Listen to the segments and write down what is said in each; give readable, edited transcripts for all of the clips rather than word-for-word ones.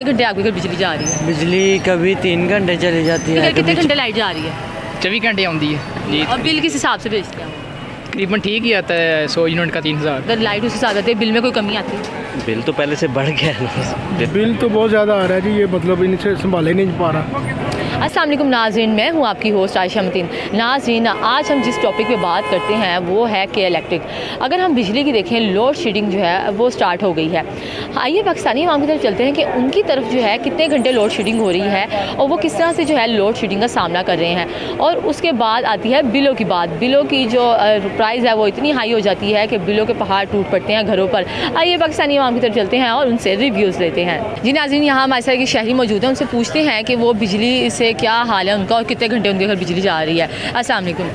घंटे आपके घर बिजली जा रही है? बिजली कभी 3 घंटे चली जाती है। कितने घंटे लाइट जा रही है? 24 घंटे आती है जी। और बिल किस हिसाब से भेजते हैं? तकरीबन ठीक ही आता है, 100 यूनिट का 3000। अगर लाइट उस हिसाब से बिल में कोई कमी आती है? बिल तो पहले से बढ़ गया है। बिल तो बहुत ज़्यादा आ रहा है जी, ये मतलब इनसे संभाले नहीं पा रहा। अस्सलाम वालेकुम नाज़रीन, मैं हूँ आपकी होस्ट आयशा मतीन। नाज़रीन, आज हम जिस टॉपिक पे बात करते हैं वो है के इलेक्ट्रिक। अगर हम बिजली की देखें, लोड शेडिंग जो है वो स्टार्ट हो गई है। आइए पाकिस्तानी अवाम की तरफ चलते हैं कि उनकी तरफ जो है कितने घंटे लोड शेडिंग हो रही है और वो किस तरह से जो है लोड शेडिंग का सामना कर रहे हैं। और उसके बाद आती है बिलों की बात। बिलों की जो प्राइस है वो इतनी हाई हो जाती है कि बिलों के पहाड़ टूट पड़ते हैं घरों पर। आइए पाकिस्तानी अवाम की तरफ चलते हैं और उनसे रिव्यूज़ लेते हैं। जी नाज़रीन, यहाँ हमारे साथ एक शहरी मौजूद है, उनसे पूछते हैं कि वो बिजली से क्या हाल है उनका और कितने घंटे उनके घर बिजली जा रही है। अस्सलाम वालेकुम।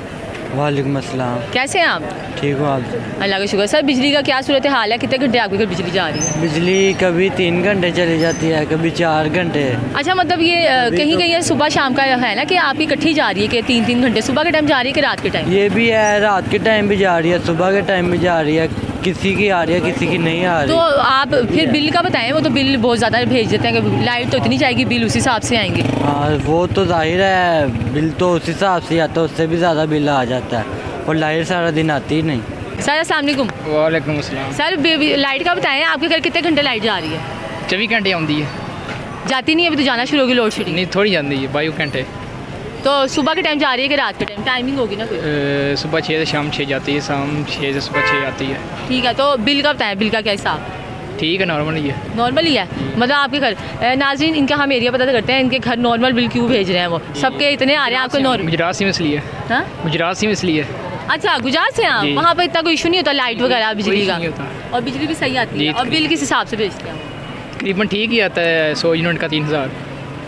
वालेकुम अस्सलाम। कैसे हैं आप? ठीक हो आप? अल्लाह का शुक्र। सर, बिजली का क्या सूरत हाल है? कितने घंटे आपके घर बिजली जा रही है? बिजली कभी 3 घंटे चली जाती है, कभी 4 घंटे। अच्छा, मतलब ये कहीं कहीं सुबह शाम का है ना कि आपकी इकट्ठी जा रही है कि 3-3 घंटे सुबह के टाइम जा रही है कि रात के टाइम? ये भी है, रात के टाइम भी जा रही है, सुबह के टाइम भी जा रही है, किसी की आ रही है किसी की नहीं आ रही। तो आप फिर बिल का बताएं, वो तो बिल बहुत ज़्यादा भेज देते हैं कि लाइट तो इतनी जाएगी, बिल उस हिसाब से आएंगे। हाँ, वो तो जाहिर है, बिल तो उस हिसाब से आता है, उससे भी ज़्यादा बिल आ जाता है और लाइट सारा दिन आती ही नहीं। सर अस्सलाम वालेकुम। वालेकुम अस्सलाम। सर, लाइट का बताएं, आपके घर कितने घंटे लाइट जा रही है? 24 घंटे आती है। जाती नहीं, अभी तो जाना शुरू होगी लोड शेडिंग? नहीं, थोड़ी जाती है, 22 घंटे। तो सुबह के टाइम जा रही है कि रात के टाइम? टाइमिंग होगी ना कोई? सुबह 6 से शाम 6 जाती है, शाम 6 से सुबह 6 आती है। ठीक है, तो बिल का बताएं, बिल का क्या हिसाब? ठीक है, नॉर्मल ही है। नॉर्मल ही है, मतलब आपके घर। नाज़रीन, इनका हम एरिया पता करते हैं, इनके घर नॉर्मल बिल क्यों भेज रहे हैं वो? सबके इतने आ रहे हैं, आपको नॉर्मल? गुजरात से इसलिए। हाँ, गुजरात से इसलिए। अच्छा, गुजरात से आप? वहाँ पर इतना कोई इशू नहीं होता लाइट वगैरह बिजली का? और बिजली भी सही आती है? और बिल किस हिसाब से भेजते हैं? तकरीबन ठीक ही आता है, 100 यूनिट का 3000।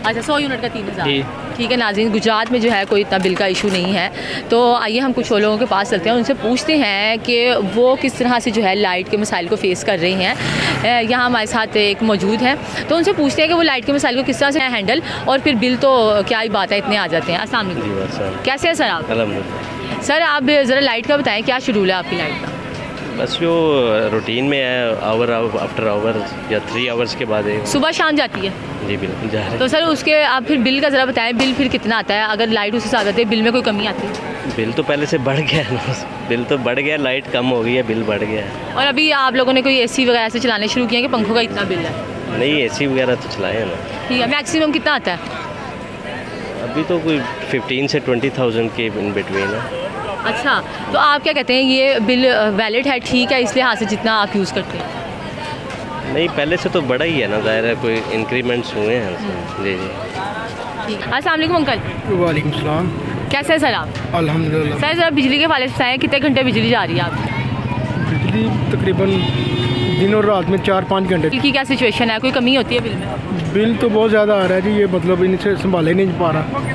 अच्छा, 100 यूनिट का 3000। ठीक है नाज़रीन, गुजरात में जो है कोई इतना बिल का इशू नहीं है। तो आइए हम कुछ और लोगों के पास चलते हैं, उनसे पूछते हैं कि वो किस तरह से जो है लाइट के मसाइल को फेस कर रही हैं। यहाँ हमारे साथ एक मौजूद हैं, तो उनसे पूछते हैं कि वो लाइट के मसाइल को किस तरह से हैंडल, और फिर बिल तो क्या ही बात है, इतने आ जाते हैं। अस्सलाम वालेकुम। कैसे हैं सर आप? अल्हम्दुलिल्लाह। सर, आप ज़रा लाइट का बताएँ, क्या शेड्यूल है आपकी लाइट का? बस जो रूटीन में है, आवर आफ्टर आवर या 3 आवर्स के बाद है। सुबह शाम जाती है? जी बिल्कुल जा रही है। तो सर उसके आप फिर बिल का ज़रा बताएं, बिल फिर कितना आता है? अगर लाइट उस हिसाब से बिल में कोई कमी आती है? बिल तो पहले से बढ़ गया है ना, बिल तो बढ़ गया, लाइट कम हो गई है, बिल बढ़ गया है। और अभी आप लोगों ने कोई एसी वगैरह से चलाने शुरू किए हैं कि पंखों का इतना बिल है? नहीं, एसी वगैरह तो चलाए हैं ना। ठीक है, मैक्सिमम कितना आता है? अभी तो कोई 15 से 20,000 के इन बिटवीन है। अच्छा, तो आप क्या कहते हैं, ये बिल वैलिड है, ठीक है इस लिहाज से जितना आप यूज़ करते हैं? नहीं, पहले से तो बड़ा ही है ना, ज़ाहिर है कोई इंक्रीमेंट्स हुए हैं। जी जी। ठीक है। अस्सलाम वालेकुम अंकल। वालेकुम सलाम। कैसे हैं सर आप? अल्हम्दुलिल्लाह। सर, ज़रा बिजली के हवाले से बताएं, कितने घंटे बिजली जा रही है आपकी? बिजली तकरीबन दिन और रात में 4-5 घंटे। बिल की क्या सिचुएशन है? कोई कमी होती है बिल में? बिल तो बहुत ज़्यादा आ रहा है जी, ये मतलब इनसे संभाले नहीं पा रहा।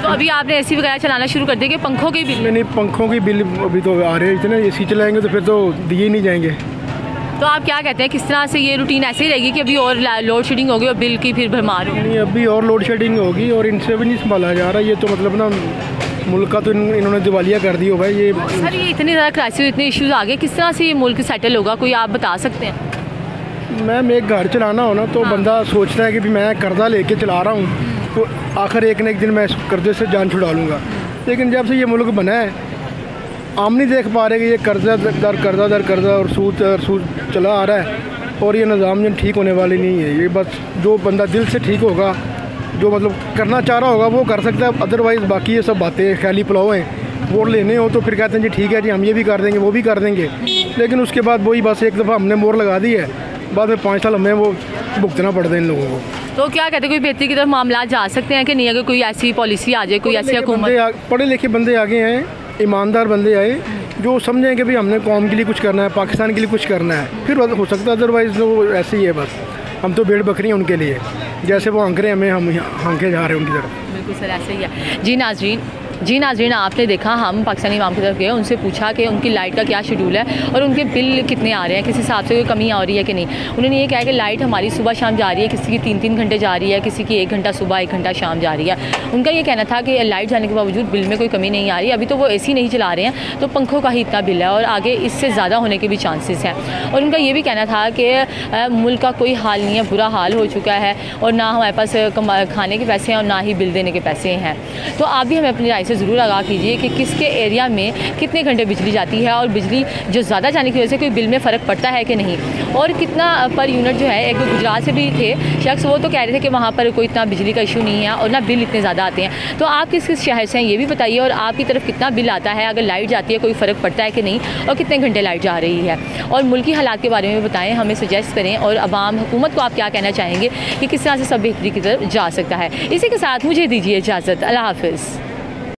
तो अभी आपने एसी वगैरह चलाना शुरू कर दिया कि पंखों के बिल? नहीं, पंखों की बिल अभी तो आ रहे हैं इतने, एसी चलाएंगे तो फिर तो दिए नहीं जाएंगे। तो आप क्या कहते हैं, किस तरह से ये रूटीन ऐसे ही रहेगी कि अभी और लोड शेडिंग होगी और बिल की फिर भरमार होगी? नहीं, अभी और लोड शेडिंग होगी और इनसे भी नहीं संभाला जा रहा। ये तो मतलब ना मुल्क का तो इन्होंने दिवालिया कर दी हो भाई। ये सर, ये इतनी ज़्यादा क्राइसिस, इतने इश्यूज़ आ गए, किस तरह से ये मुल्क सेटल होगा, कोई आप बता सकते हैं? मैम, एक घर चलाना हो ना तो बंदा सोचता है कि भी मैं कर्जा लेके चला रहा हूँ, तो आखिर एक न एक दिन मैं इस कर्जे से जान छुड़ा लूँगा। लेकिन जब से ये मुल्क बना है, हम नहीं देख पा रहे कि ये कर्जा दर कर्जा और सूद चला आ रहा है, और ये निज़ाम जन ठीक होने वाली नहीं है। ये बस जो बंदा दिल से ठीक होगा, जो मतलब करना चाह रहा होगा वो कर सकता है, अदरवाइज़ बाकी ये सब बातें ख्याली पुलाव हैं। वोट लेने हो तो फिर कहते हैं जी ठीक है जी, हम ये भी कर देंगे वो भी कर देंगे, लेकिन उसके बाद वही बस एक दफ़ा हमने मोहर लगा दी है, बाद में 5 साल हमें वो भुगतना पड़ता है इन लोगों को। तो क्या कहते हैं, कोई बेहतरी की तरफ मामला जा सकते हैं कि नहीं? अगर कोई ऐसी पॉलिसी आ जाए, कोई ऐसी हुकूमत, पढ़े लिखे बंदे आगे हैं, ईमानदार बंदे आए जो समझें कि भाई हमने कौम के लिए कुछ करना है, पाकिस्तान के लिए कुछ करना है, फिर हो सकता है। अदरवाइज़ तो ऐसे ही है, बस हम तो भेड़ बकरी हैं उनके लिए, जैसे वो हंक रहे हमें हम हंके जा रहे हैं उनकी तरफ। बिल्कुल सर, ऐसे ही है। जी नाज़रीन, जी नाज़रीन, आपने देखा हम पाकिस्तानी इमाम की तरफ गए, उनसे पूछा कि उनकी लाइट का क्या शेड्यूल है और उनके बिल कितने आ रहे हैं, किस हिसाब से कोई कमी आ रही है कि नहीं। उन्होंने ये कहा कि लाइट हमारी सुबह शाम जा रही है, किसी की 3-3 घंटे जा रही है, किसी की 1 घंटा सुबह 1 घंटा शाम जा रही है। उनका ये कहना था कि लाइट जाने के बावजूद बिल में कोई कमी नहीं आ रही। अभी तो वो AC नहीं चला रहे हैं, तो पंखों का ही इतना बिल है और आगे इससे ज़्यादा होने के भी चांसेस हैं। और उनका ये भी कहना था कि मुल्क का कोई हाल नहीं है, बुरा हाल हो चुका है और ना हमारे पास खाने के पैसे हैं और ना ही बिल देने के पैसे हैं। तो आप भी हमें अपनी राय से ज़रूर आगाह कीजिए कि किसके एरिया में कितने घंटे बिजली जाती है और बिजली जो ज़्यादा जाने की वजह से कोई बिल में फ़र्क पड़ता है कि नहीं, और कितना पर यूनिट जो है। एक गुजरात से भी थे शख्स, वो तो कह रहे थे कि वहाँ पर कोई इतना बिजली का इशू नहीं है और ना बिल इतने ज़्यादा आते हैं। तो आप किस किस शहर से हैं ये भी बताइए, और आपकी तरफ कितना बिल आता है, अगर लाइट जाती है कोई फ़र्क पड़ता है कि नहीं, और कितने घंटे लाइट जा रही है। और मुल्की हालात के बारे में बताएं, हमें सजेस्ट करें, और अवाम हुकूमत को आप क्या कहना चाहेंगे कि किस तरह से सब बेहतरी की तरफ जा सकता है। इसी के साथ मुझे दीजिए इजाज़त। अल्लाह हाफ़िज़।